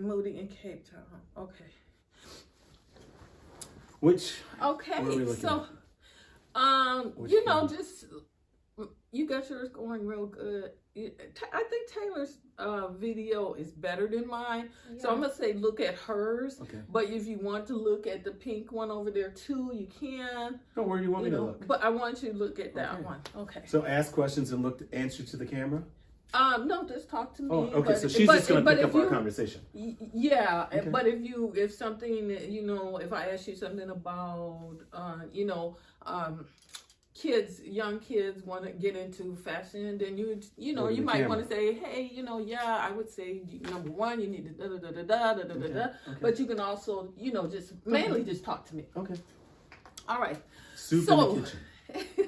Moody in Cape Town. Okay. Which? Okay. So, just you got yours going real good. I think Taylor's video is better than mine. Yeah. So I'm going to say look at hers. Okay. But if you want to look at the pink one over there too, you can. Oh, where do you want me to look? But I want you to look at that one. Okay. So ask questions and answer to the camera? No, just talk to me. Oh, okay. So she's just going to pick up our conversation. Yeah. Okay. But if something, if I ask you something about, young kids want to get into fashion, then you might want to say, hey, I would say number one, you need to da. But you can also, just mainly just talk to me. Okay. All right. Soup in the kitchen.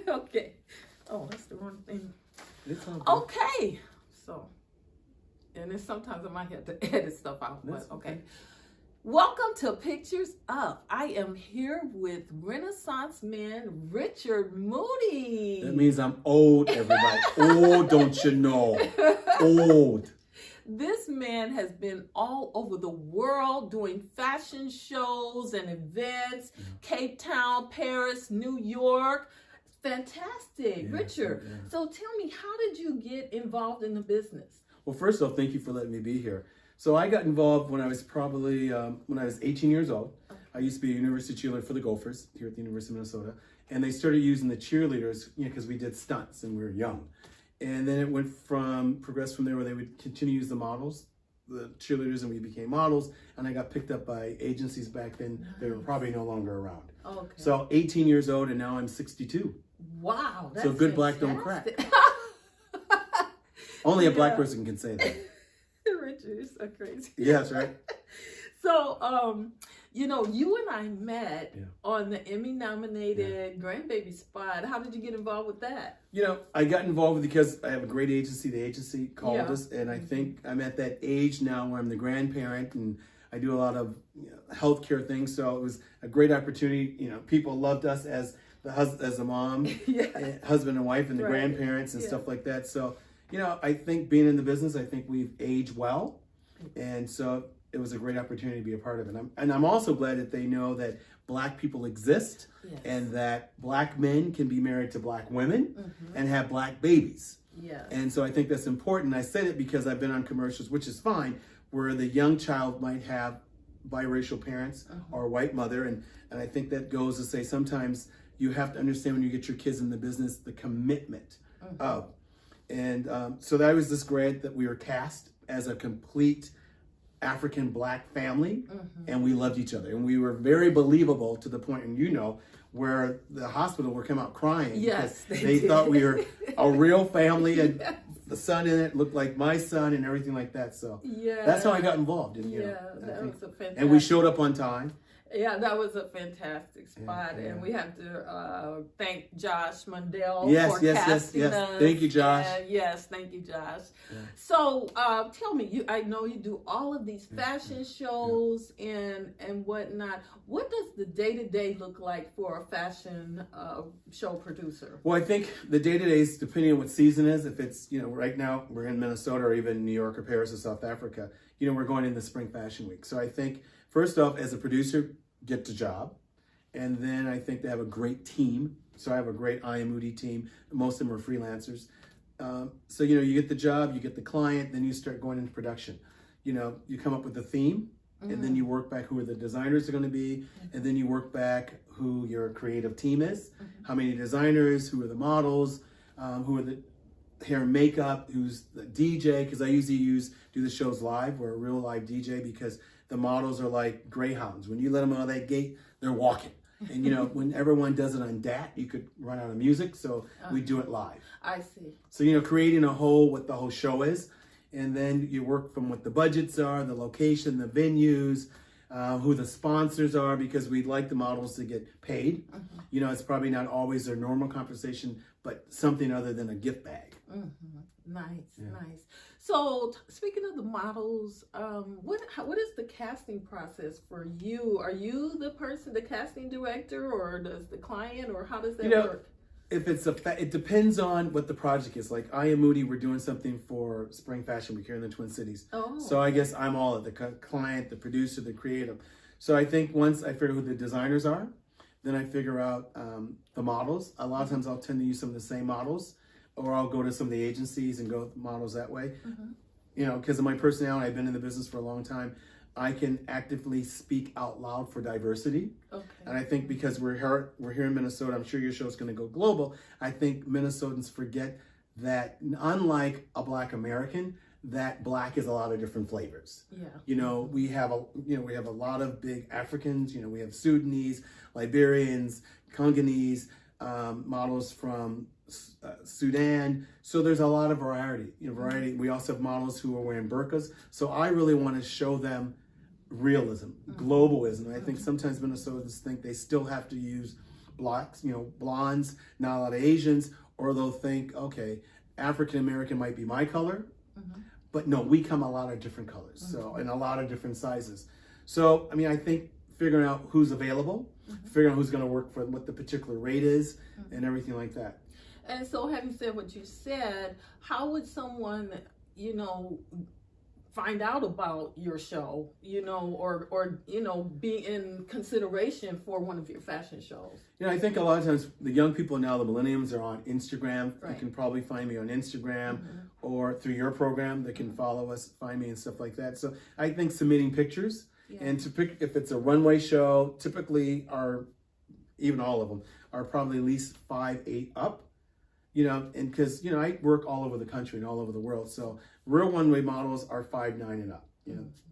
Okay. Oh, that's the wrong thing. It's all good. Okay. So, and then sometimes I might have to edit stuff out. But okay. Welcome to Pictures Up. I am here with Renaissance man Richard Moody. That means I'm old, everybody. Old, don't you know? Old. This man has been all over the world doing fashion shows and events. Cape Town, Paris, New York. Fantastic. Yeah, Richard. Yeah. So tell me, how did you get involved in the business? Well, first off, thank you for letting me be here. So I got involved when I was probably, when I was 18 years old. I used to be a university cheerleader for the Gophers here at the University of Minnesota. And they started using the cheerleaders, because we did stunts and we were young. And then it progressed from there where they would continue to use the models, the cheerleaders, and we became models. And I got picked up by agencies back then. Nice. They were probably no longer around. Okay. So 18 years old and now I'm 62. Wow. That's so good fantastic. Black don't crack. Only a black person can say that. Richard, you're so crazy. Yes, right. So, you and I met on the Emmy-nominated Grandbaby Spot. How did you get involved with that? I got involved because I have a great agency. The agency called us, and I think I'm at that age now where I'm the grandparent, and I do a lot of healthcare things. So it was a great opportunity. People loved us as a mom, husband and wife, and the grandparents and stuff like that. So. I think being in the business, I think we've aged well. And so it was a great opportunity to be a part of it. And I'm also glad that they know that black people exist and that black men can be married to black women and have black babies. Yeah. And so I think that's important. I said it because I've been on commercials, which is fine, where the young child might have biracial parents or a white mother. And I think that goes to say sometimes you have to understand when you get your kids in the business, the commitment of. And so that was this grad that we were cast as a complete African black family, and we loved each other. And we were very believable to the point, and where the hospital were come out crying. Yes, they thought we were a real family, and the son in it looked like my son and everything like that. So that's how I got involved. And, that was a fantastic. And we showed up on time. Yeah, that was a fantastic spot, and we have to thank Josh Mundell for casting us. Thank you, Josh. Yes, thank you, Josh. Yeah. So, tell me, I know you do all of these fashion shows and whatnot. What does the day-to-day look like for a fashion show producer? Well, I think the day-to-day is depending on what season is. If it's, right now we're in Minnesota or even New York or Paris or South Africa, we're going into Spring Fashion Week. So I think, first off, as a producer, get the job. And then I think they have a great team. So I have a great I Am Moody team. Most of them are freelancers. So, you get the job, you get the client, then you start going into production. You come up with a theme, and then you work back who are the designers are going to be, and then you work back who your creative team is, how many designers, who are the models, who are the hair and makeup, who's the DJ, because I usually do the shows live. We're a real live DJ because the models are like greyhounds. When you let them out of that gate, they're walking. And when everyone does it on DAT, you could run out of music, so we do it live. I see. So creating what the whole show is, and then you work from what the budgets are, the location, the venues, who the sponsors are, because we'd like the models to get paid. It's probably not always their normal compensation, but something other than a gift bag. Nice. So speaking of the models, what is the casting process for you? Are you the casting director, or does the client, or how does that work? if it's it depends on what the project is. Like I am Moody, we're doing something for Spring Fashion Week here in the Twin Cities. Oh. So I guess I'm all at the client, the producer, the creative. So I think once I figure who the designers are, then I figure out the models. A lot of times I'll tend to use some of the same models, or I'll go to some of the agencies and go with models that way. You know, because of my personality, I've been in the business for a long time. I can actively speak out loud for diversity. Okay. And I think because we're here in Minnesota, I'm sure your show is going to go global. I think Minnesotans forget that unlike a Black American, that Black is a lot of different flavors. Yeah. You know, we have a lot of big Africans. You know, we have Sudanese, Liberians, Congolese, models from Sudan. So there's a lot of variety. We also have models who are wearing burqas. So I really want to show them realism, globalism. I think sometimes Minnesotans think they still have to use blacks, blondes, not a lot of Asians, or they'll think, okay, African American might be my color, but no, we come a lot of different colors, so and a lot of different sizes. So I mean, I think figuring out who's available, figuring out who's going to work for what the particular rate is, and everything like that. And so, having said what you said, how would someone, find out about your show, or be in consideration for one of your fashion shows? I think a lot of times the young people now, the millennials, are on Instagram. Right. You can probably find me on Instagram or through your program. They can follow us, find me and stuff like that. So I think submitting pictures and to pick, if it's a runway show, typically even all of them are probably at least 5'8" up. And because, I work all over the country and all over the world. So real runway models are 5'9" and up.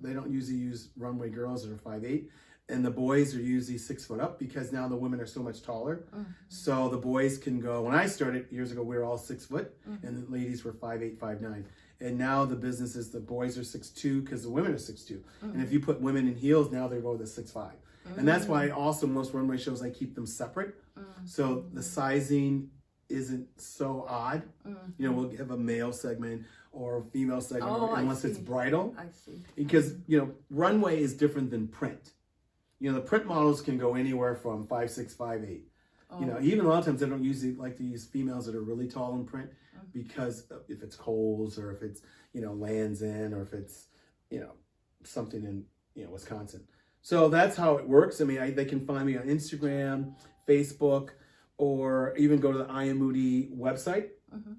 They don't usually use runway girls that are 5'8", and the boys are usually 6 foot up because now the women are so much taller. So the boys can go, when I started years ago, we were all 6 foot and the ladies were 5'8", 5'9". And now the business is the boys are 6'2" because the women are 6'2". And if you put women in heels, now they're going to 6'5". And that's why also most runway shows, I keep them separate. So the sizing isn't so odd. We'll have a male segment or a female segment unless it's bridal. I see. Because, runway is different than print. The print models can go anywhere from 5'6", 5'8". Even a lot of times they don't usually like to use females that are really tall in print because if it's Kohl's or if it's, Lands' End or if it's, something in, Wisconsin. So that's how it works. I mean, they can find me on Instagram, Facebook, or even go to the I Am Moody website,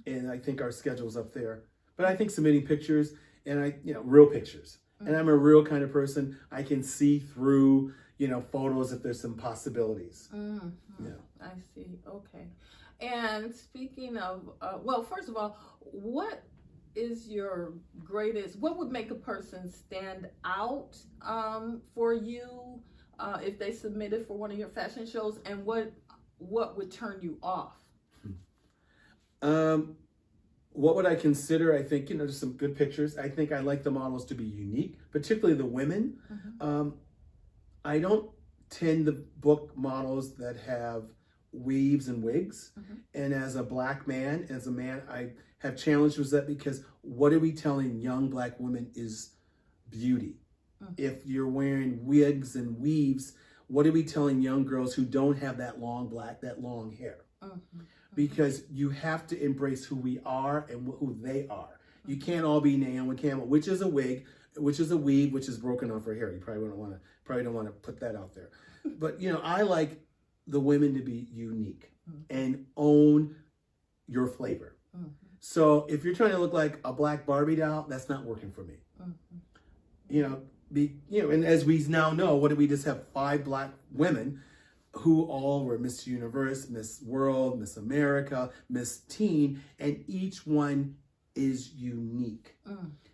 and I think our schedule's up there. But I think submitting pictures and real pictures. And I'm a real kind of person. I can see through, photos if there's some possibilities. Yeah. I see. Okay. And speaking of, first of all, what would make a person stand out for you if they submitted for one of your fashion shows, and what would turn you off? What would I consider? I think, just some good pictures. I think I like the models to be unique, particularly the women. I don't tend to book models that have weaves and wigs. And as a Black man, I have challenged with that because what are we telling young Black women is beauty? If you're wearing wigs and weaves, what are we telling young girls who don't have that long hair? Because you have to embrace who we are and who they are. You can't all be Naomi Campbell, which is a wig, which is a weave, which is broken off her hair. You probably don't want to put that out there. But I like the women to be unique and own your flavor. So if you're trying to look like a Black Barbie doll, that's not working for me. And as we now know, what did we just have 5 Black women who all were Miss Universe, Miss World, Miss America, Miss Teen, and each one is unique.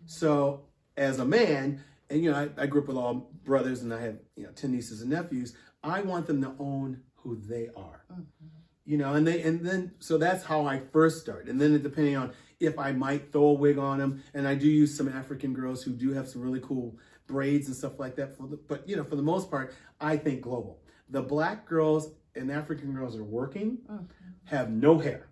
So as a man, and I grew up with all brothers and I have 10 nieces and nephews, I want them to own who they are. So that's how I first started. And then depending on if I might throw a wig on them, and I do use some African girls who do have some really cool braids and stuff like that. But for the most part, I think global. The Black girls and African girls are working, have no hair.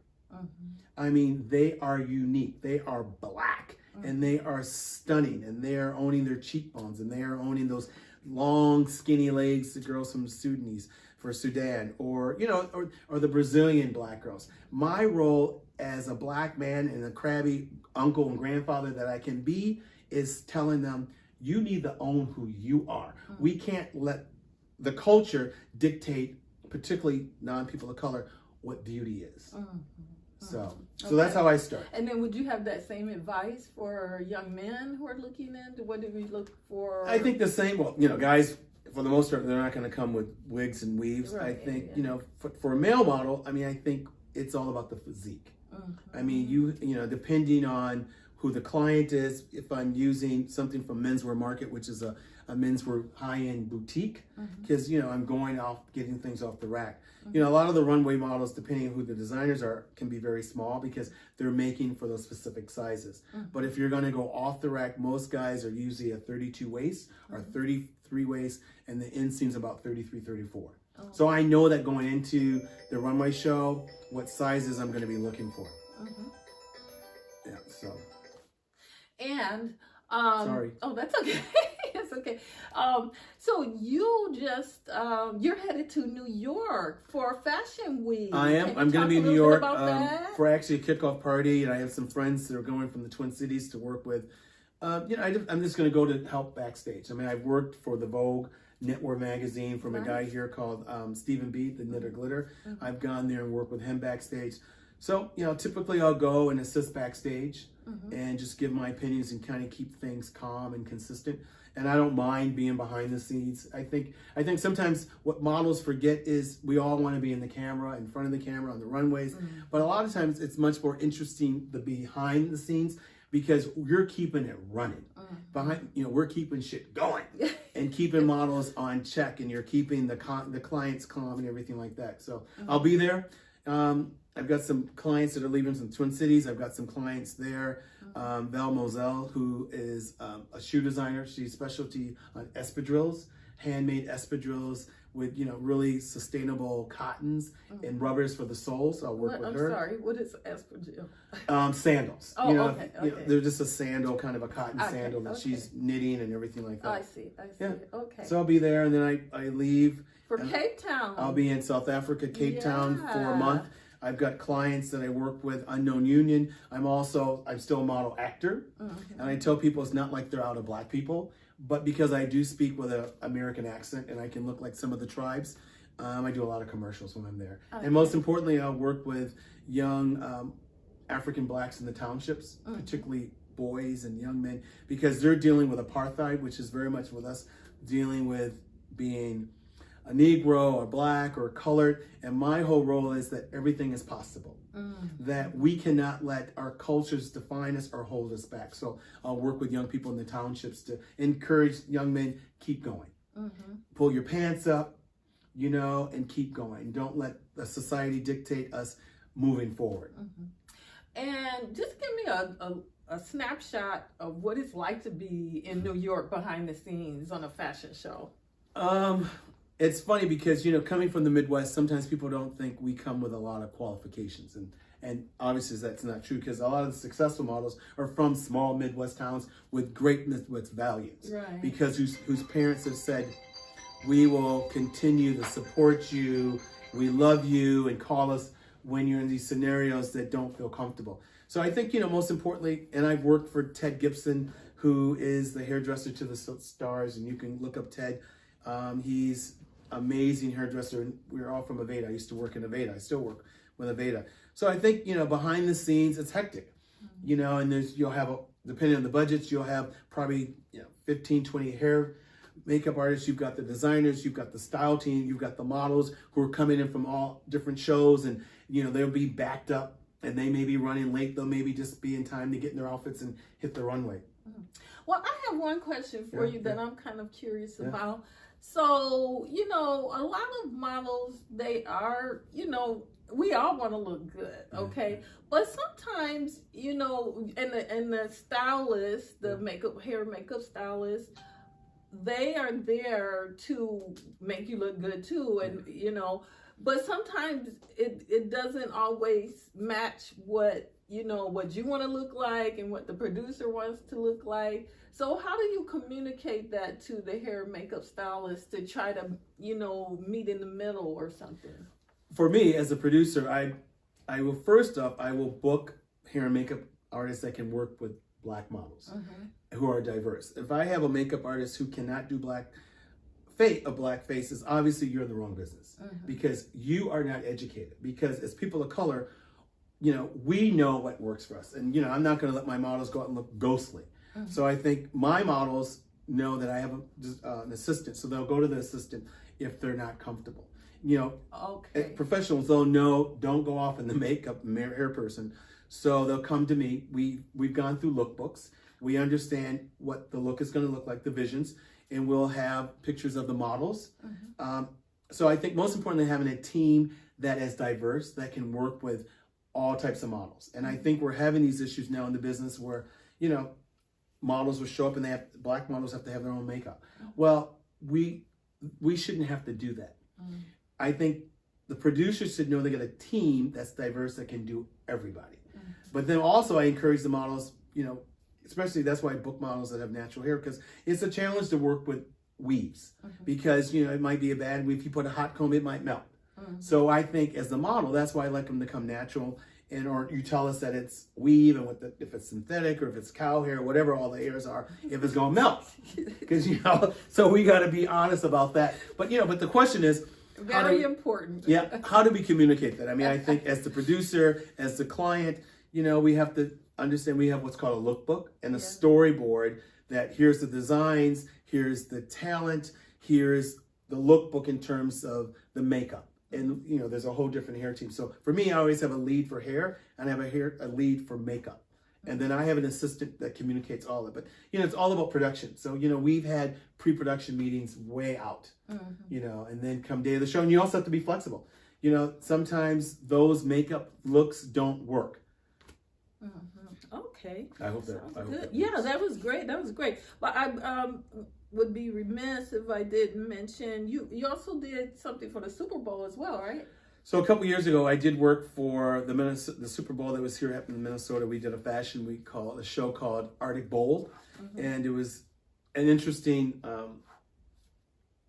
I mean, they are unique. They are Black and they are stunning, and they are owning their cheekbones, and they are owning those long, skinny legs, the girls from Sudanese. for Sudan, or or the Brazilian black girls. My role as a black man and a crabby uncle and grandfather that I can be is telling them, you need to own who you are. We can't let the culture dictate, particularly non-people of color, what beauty is. So that's how I start. And then would you have that same advice for young men who are looking into what do we look for? I think the same. Well, guys, for the most part, they're not going to come with wigs and weaves. Right, I think, for a male model, I mean, I think it's all about the physique. I mean, you depending on who the client is, if I'm using something from Menswear Market, which is a menswear high-end boutique, because, I'm going off, getting things off the rack. A lot of the runway models, depending on who the designers are, can be very small because they're making for those specific sizes. But if you're going to go off the rack, most guys are usually a 32 waist or 33 waist, and the inseam's about 33, 34. So I know that going into the runway show, what sizes I'm going to be looking for. Yeah, so. And, sorry. Oh, that's okay. It's okay. So you just, you're headed to New York for Fashion Week. I am. I'm going to be in New York for actually a kickoff party, and I have some friends that are going from the Twin Cities to work with. I'm just going to go to help backstage. I mean, I've worked for the Vogue Knitwear magazine from a guy here called Stephen B, the Knitter Glitter. I've gone there and worked with him backstage. So, typically I'll go and assist backstage and just give my opinions and kind of keep things calm and consistent. And I don't mind being behind the scenes. I think sometimes what models forget is we all want to be in the camera, in front of the camera, on the runways. But a lot of times it's much more interesting the behind the scenes because you're keeping it running. We're keeping shit going and keeping models on check, and you're keeping the clients calm and everything like that. So I'll be there. I've got some clients that are leaving from Twin Cities. I've got some clients there. Val Moselle, who is a shoe designer. She's specialty on espadrilles, handmade espadrilles with, really sustainable cottons and rubbers for the soles. So I'll work with her. I'm sorry, what is espadrille? Sandals. Oh, okay. They're just a sandal, kind of a cotton sandal that she's knitting and everything like that. I see. Yeah. Okay. So I'll be there, and then I leave. For Cape Town. I'll be in South Africa, Cape Town for a month. I've got clients that I work with, Unknown Union. I'm still a model actor. And I tell people it's not like they're out of black people, but because I do speak with an American accent and I can look like some of the tribes, I do a lot of commercials when I'm there. And most importantly, I'll work with young African blacks in the townships, particularly boys and young men, because they're dealing with apartheid, which is very much with us dealing with being a Negro or black or colored. And my whole role is that everything is possible, that we cannot let our cultures define us or hold us back. So I'll work with young people in the townships to encourage young men, keep going. Pull your pants up, and keep going. Don't let the society dictate us moving forward. And just give me a snapshot of what it's like to be in New York behind the scenes on a fashion show. It's funny because, coming from the Midwest, sometimes people don't think we come with a lot of qualifications. And obviously that's not true because a lot of the successful models are from small Midwest towns with great Midwest values. Right. Because whose parents have said, we will continue to support you, we love you, and call us when you're in these scenarios that don't feel comfortable. So I think, most importantly, and I've worked for Ted Gibson, who is the hairdresser to the stars, and you can look up Ted. He's amazing hairdresser, and we're all from Aveda. I used to work in Aveda. I still work with Aveda. So I think, behind the scenes, it's hectic, and you'll have, depending on the budgets, you'll have probably, 15, 20 hair makeup artists. You've got the designers, you've got the style team, you've got the models who are coming in from all different shows, and, they'll be backed up and they may be running late. They'll maybe just be in time to get in their outfits and hit the runway. Well, I have one question for you that I'm kind of curious about. So, a lot of models, they are, we all want to look good, okay? But sometimes, and the stylist, the hair makeup stylist, they are there to make you look good too, and but sometimes it doesn't always match what you know, what you want to look like and what the producer wants to look like. So how do you communicate that to the hair and makeup stylist to try to, you know, meet in the middle or something? For me, as a producer, I will, first off, I will book hair and makeup artists that can work with Black models who are diverse. If I have a makeup artist who cannot do black faces, obviously you're in the wrong business because you are not educated. Because as people of color, you know, we know what works for us. And, you know, I'm not going to let my models go out and look ghostly. So I think my models know that I have an assistant. So they'll go to the assistant if they're not comfortable. You know, professionals, they'll know, don't go off in the makeup hair person. So they'll come to me. We've gone through lookbooks. We understand what the look is going to look like, the visions, and we'll have pictures of the models. So I think most importantly, having a team that is diverse, that can work with all types of models. And I think we're having these issues now in the business where, you know, models will show up and Black models have to have their own makeup. Well, we shouldn't have to do that. I think the producers should know they got a team that's diverse that can do everybody. But then also I encourage the models, you know, especially that's why I book models that have natural hair, because it's a challenge to work with weaves because, you know, it might be a bad weave. If you put a hot comb, it might melt. So I think as the model, that's why I like them to come natural. And or you tell us that it's weave and if it's synthetic or if it's cow hair, whatever all the hairs are, if it's gonna melt, because you know. So we got to be honest about that. But you know, but the question is very important. Yeah, how do we communicate that? I mean, I think as the producer, as the client, you know, we have to understand we have what's called a lookbook and a storyboard. That here's the designs, here's the talent, here's the lookbook in terms of the makeup. And, you know, there's a whole different hair team. So for me, I always have a lead for hair and I have a lead for makeup. And then I have an assistant that communicates all of it. But, you know, it's all about production. So, you know, we've had pre-production meetings way out, you know, and then come day of the show. And you also have to be flexible. You know, sometimes those makeup looks don't work. Okay. I hope that. Yeah, that was great. That was great. But I would be remiss if I didn't mention you also did something for the Super Bowl as well, right? So a couple years ago, I did work for the Super Bowl that was here in Minnesota. We did a fashion week a show called Arctic Bold, and it was an interesting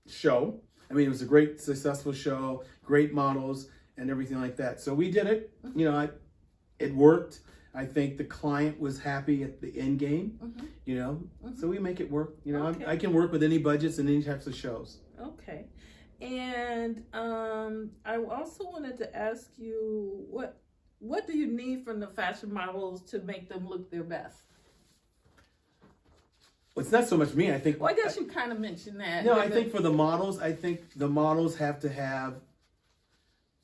show. I mean, it was a great, successful show, great models and everything like that. So we did it. You know, it worked. I think the client was happy at the end game, you know, so we make it work. You know, I can work with any budgets and any types of shows. Okay. And I also wanted to ask you, what do you need from the fashion models to make them look their best? Well, it's not so much me. I think. Well, I guess you kind of mentioned that. No, I think for the models, I think the models have to have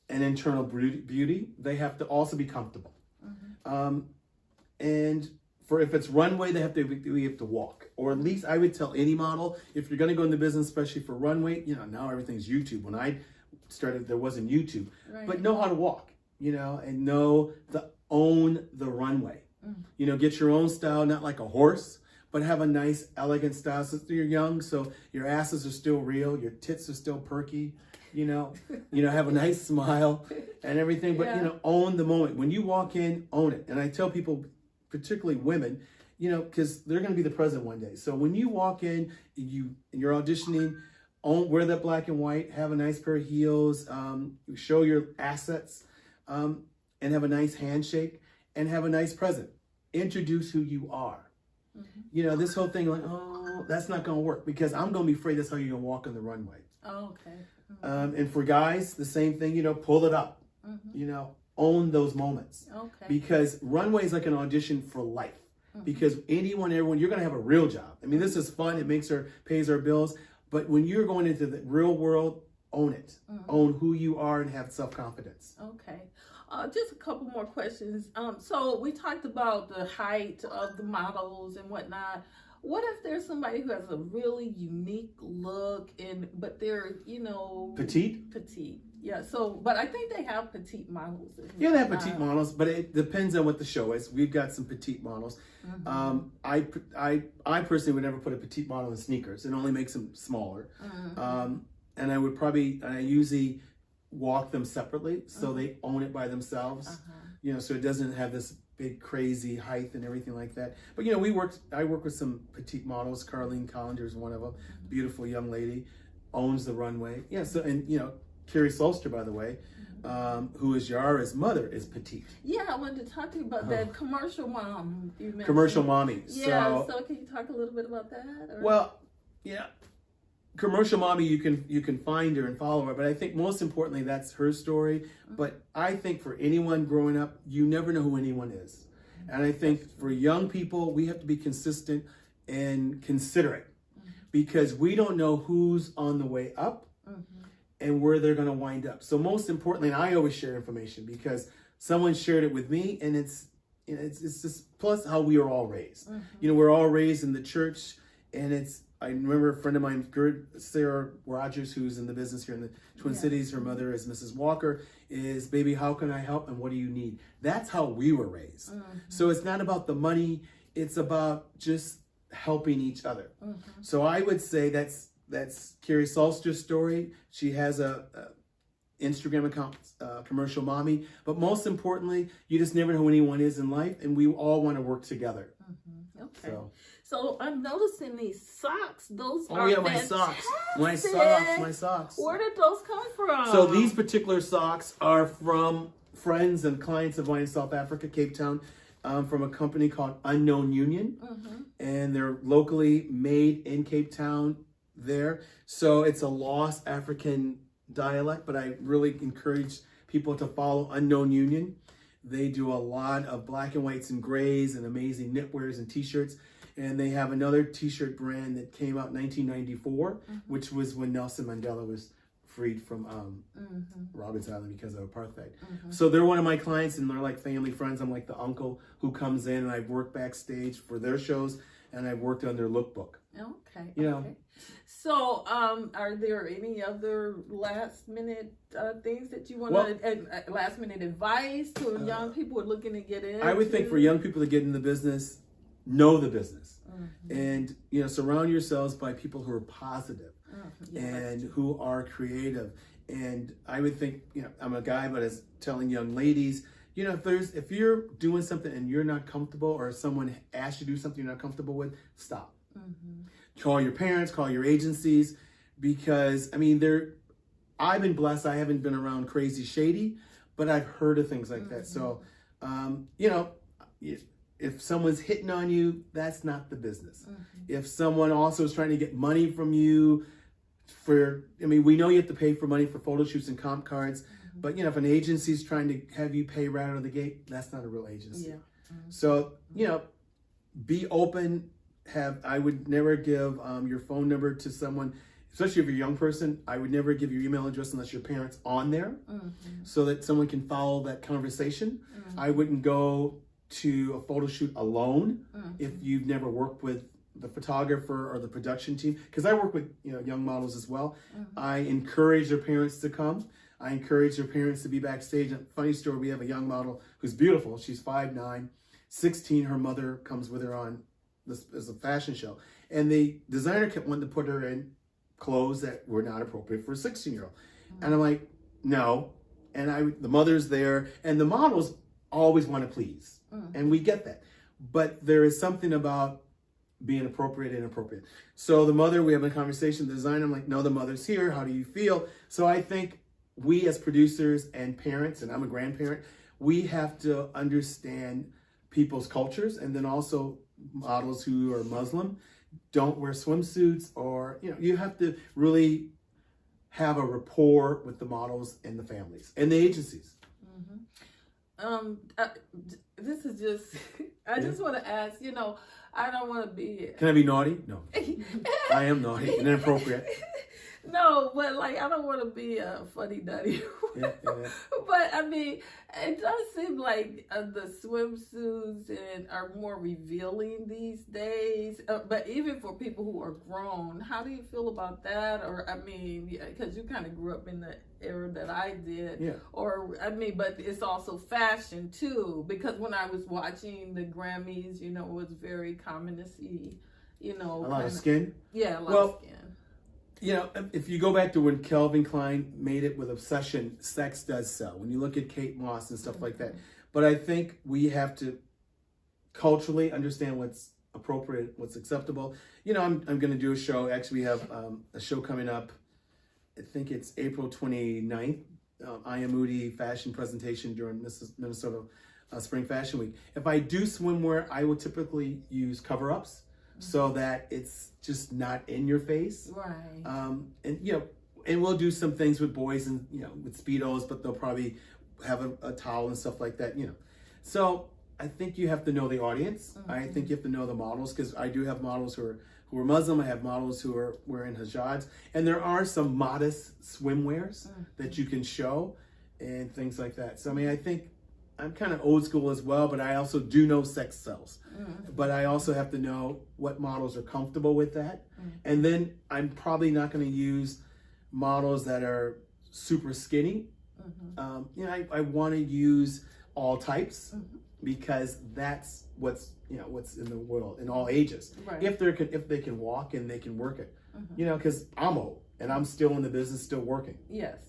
an internal beauty. They have to also be comfortable. And if it's runway, we have to walk, or at least I would tell any model, if you're going to go into business, especially for runway, you know, now everything's YouTube. When I started, there wasn't YouTube, but know how to walk, you know, and own the runway, you know, get your own style, not like a horse, but have a nice, elegant style. So you're young, so your asses are still real, your tits are still perky, you know, have a nice smile and everything, but, you know, own the moment. When you walk in, own it. And I tell people, particularly women, you know, because they're going to be the president one day. So when you walk in, you're auditioning, wear that black and white, have a nice pair of heels, show your assets, and have a nice handshake, and have a nice present. Introduce who you are. You know, this whole thing like, oh, that's not going to work, because I'm going to be afraid that's how you're going to walk on the runway. Oh, okay. And for guys, the same thing, you know, pull it up, you know, own those moments. Okay. Because runway is like an audition for life. Because everyone, you're going to have a real job. I mean, this is fun. It pays our bills. But when you're going into the real world, own it. Own who you are and have self-confidence. Okay. Just a couple more questions. So we talked about the height of the models and whatnot. What if there's somebody who has a really unique look but they're, you know, petite? Yeah. So, but I think they have petite models. Yeah, they have petite models, but it depends on what the show is. We've got some petite models. I personally would never put a petite model in sneakers. It only makes them smaller. And I usually walk them separately so they own it by themselves. You know, so it doesn't have this big crazy height and everything like that. But I work with some petite models. Carlene Collender is one of them. Beautiful young lady, owns the runway. Yeah. So Carrie Solster, by the way, who is Yara's mother, is petite. Yeah, I wanted to talk to you about that commercial mom you mentioned. Commercial mommy. Yeah. So can you talk a little bit about that? Or? Well, yeah. Commercial mommy, you can find her and follow her, but I think most importantly that's her story. But I think for anyone growing up, you never know who anyone is, and I think for young people we have to be consistent and considerate, because we don't know who's on the way up and where they're going to wind up. So most importantly, and I always share information because someone shared it with me, and it's just plus how we are all raised. We're all raised in the church, and I remember a friend of mine, Sarah Rogers, who's in the business here in the Twin Cities. Her mother is Mrs. Walker, is, baby, how can I help and what do you need? That's how we were raised. So it's not about the money. It's about just helping each other. So I would say that's Carrie Solster's story. She has a Instagram account, Commercial Mommy. But most importantly, you just never know who anyone is in life, and we all want to work together. Okay. So I'm noticing these socks. Those are fantastic. My socks. Where did those come from? So these particular socks are from friends and clients of mine in South Africa, Cape Town, from a company called Unknown Union. And they're locally made in Cape Town there. So it's a lost African dialect, but I really encourage people to follow Unknown Union. They do a lot of black and whites and grays and amazing knitwears and t-shirts. And they have another t-shirt brand that came out in 1994, which was when Nelson Mandela was freed from Robben Island because of apartheid. So they're one of my clients, and they're like family friends. I'm like the uncle who comes in, and I've worked backstage for their shows, and I've worked on their lookbook. Okay. Okay. So, are there any other last minute things that you want to, last minute advice to young people who are looking to get in? I would think for young people to get in the business, know the business, and surround yourselves by people who are positive and who are creative. And I would think, I'm a guy, but as telling young ladies, if you're doing something and you're not comfortable, or someone asks you to do something you're not comfortable with, stop. Call your parents, call your agencies, because I've been blessed. I haven't been around crazy shady, but I've heard of things like that. So, if someone's hitting on you, that's not the business. If someone also is trying to get money from you we know you have to pay for money for photo shoots and comp cards, but if an agency's trying to have you pay right out of the gate, that's not a real agency. So, be open. I would never give your phone number to someone, especially if you're a young person. I would never give your email address unless your parent's on there, so that someone can follow that conversation. I wouldn't go to a photo shoot alone if you've never worked with the photographer or the production team, because I work with young models as well. I encourage their parents to come. I encourage their parents to be backstage. And funny story, we have a young model who's beautiful. She's 5'9", 16. Her mother comes with her on this as a fashion show, and the designer kept wanting to put her in clothes that were not appropriate for a 16-year-old. And I'm like, no. And the mother's there, and the models always want to please, and we get that. But there is something about being appropriate and inappropriate. So the mother, we have a conversation, the designer, I'm like, no, the mother's here. How do you feel? So I think we as producers and parents, and I'm a grandparent, we have to understand people's cultures. And then also models who are Muslim don't wear swimsuits, or, you have to really have a rapport with the models and the families and the agencies. This is just, I just want to ask, I don't want to be. Can I be naughty? No. I am naughty and inappropriate. No, but I don't want to be a funny-duddy. But it does seem like the swimsuits are more revealing these days. But even for people who are grown, how do you feel about that? Or, because you kind of grew up in the era that I did. Yeah. Or, but it's also fashion too. Because when I was watching the Grammys, it was very common to see, a lot of skin? Yeah, a lot of skin. If you go back to when Calvin Klein made it with Obsession, sex does sell. When you look at Kate Moss and stuff like that. But I think we have to culturally understand what's appropriate, what's acceptable. You know, I'm going to do a show. Actually, we have a show coming up. I think it's April 29th. I Am Moody fashion presentation during Minnesota Spring Fashion Week. If I do swimwear, I will typically use cover-ups so that it's just not in your face. Right. And you know, and we'll do some things with boys and with Speedos, but they'll probably have a towel and stuff like that. So I think you have to know the audience. I think you have to know the models, because I do have models who are Muslim. I have models who are wearing hijads, and there are some modest swimwears that you can show and things like that. So I mean, I think I'm kind of old school as well, but I also do know sex sells. But I also have to know what models are comfortable with that. And then I'm probably not going to use models that are super skinny. I want to use all types, because that's what's in the world in all ages. Right. If they can walk and they can work it, because I'm old and I'm still in the business, still working. Yes.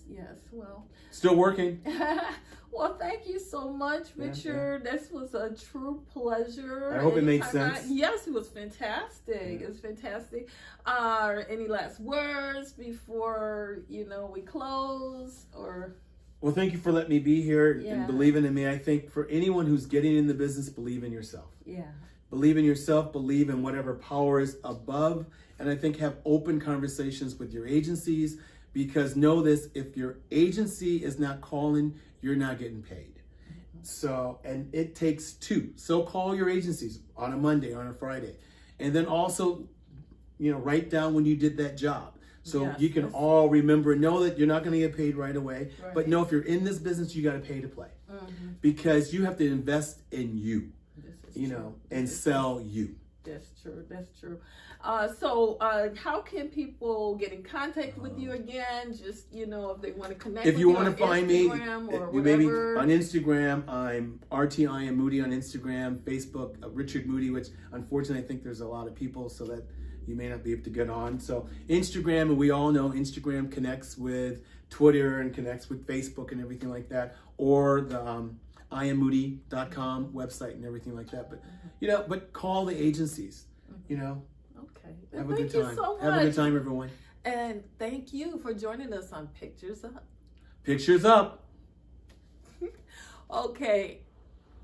Well, still working. Well, thank you so much, Richard. This was a true pleasure. I hope it made sense. Yes, it was fantastic. It was fantastic. Any last words before we close? Well, thank you for letting me be here and believing in me. I think for anyone who's getting in the business, believe in yourself. Yeah. Believe in yourself, believe in whatever power is above. And I think have open conversations with your agencies, because know this, if your agency is not calling, you're not getting paid. So, and it takes two. So call your agencies on a Monday, on a Friday. And then also, write down when you did that job. So you can all remember, know that you're not going to get paid right away, but know if you're in this business, you got to pay to play, because you have to invest in you, and sell you. That's true. So how can people get in contact with you again? Just, if they want to connect if you with want to find me, or maybe on Instagram, I'm I Am Moody on Instagram, Facebook, Richard Moody, which unfortunately I think there's a lot of people, so that you may not be able to get on. So Instagram, and we all know Instagram connects with Twitter and connects with Facebook and everything like that, or the IamMoody.com website and everything like that. But but call the agencies. Okay. Have a good time. So much. Have a good time, everyone. And thank you for joining us on Pictures Up. Pictures Up. Okay.